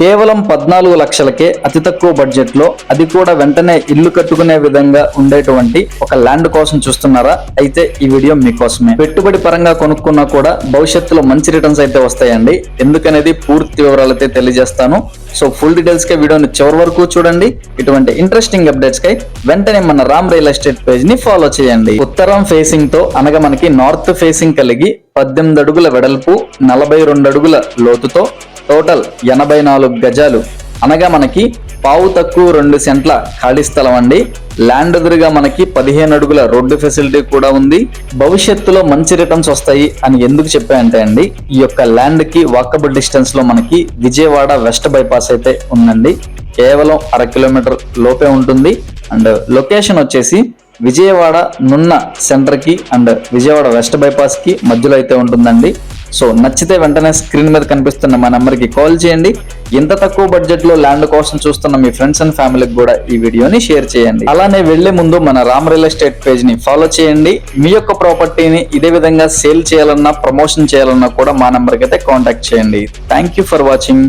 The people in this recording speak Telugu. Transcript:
కేవలం 14 లక్షలకే అతి తక్కువ బడ్జెట్ లో, అది కూడా వెంటనే ఇల్లు కట్టుకునే విధంగా ఉండేటువంటి ఒక ల్యాండ్ కోసం చూస్తున్నారా? అయితే ఈ వీడియో మీకోసమే. పెట్టుబడి పరంగా కొనుక్కున్నా కూడా భవిష్యత్తులో మంచి రిటర్న్స్ అయితే వస్తాయండి. ఎందుకనేది పూర్తి వివరాలు అయితే తెలియజేస్తాను. సో ఫుల్ డీటెయిల్స్ కి వీడియోని చివరి వరకు చూడండి. ఇటువంటి ఇంట్రెస్టింగ్ అప్డేట్స్ కై వెంటనే మన రామ్ రియల్ ఎస్టేట్ పేజ్ ని ఫాలో చేయండి. ఉత్తరం ఫేసింగ్ తో అనగా మనకి నార్త్ ఫేసింగ్ కలిగి 18 అడుగుల వెడల్పు, 42 అడుగుల లోతుతో టోటల్ 84 గజాలు అనగా మనకి పావు తక్కువ 2 సెంట్ల ఖాళీ స్థలం అండి. ల్యాండ్ ఎదురుగా మనకి 15 అడుగుల రోడ్డు ఫెసిలిటీ కూడా ఉంది. భవిష్యత్తులో మంచి రిటర్న్స్ వస్తాయి అని ఎందుకు చెప్పాయంటే అండి, ఈ యొక్క ల్యాండ్ కి వాకబుల్ డిస్టెన్స్ లో మనకి విజయవాడ వెస్ట్ బైపాస్ అయితే ఉందండి. కేవలం 1/2 కిలోమీటర్ లోపే ఉంటుంది. అండ్ లొకేషన్ వచ్చేసి విజయవాడ నున్న సెంటర్ కి అండ్ విజయవాడ వెస్ట్ బైపాస్ కి మధ్యలో అయితే ఉంటుందండి. సో నచ్చితే వెంటనే స్క్రీన్ మీద కనిపిస్తున్న మా నెంబర్కి కాల్ చేయండి. ఇంత తక్కువ బడ్జెట్ లో ల్యాండ్ కోసం చూస్తున్న మీ ఫ్రెండ్స్ అండ్ ఫ్యామిలీకి కూడా ఈ వీడియోని షేర్ చేయండి. అలానే వెళ్లే ముందు మన రామ్ రియల్ ఎస్టేట్ పేజ్ ని ఫాలో చేయండి. మీ యొక్క ప్రాపర్టీని ఇదే విధంగా సేల్ చేయాలన్నా, ప్రమోషన్ చేయాలన్నా కూడా మా నెంబర్కి అయితే కాంటాక్ట్ చేయండి. Thank you for watching.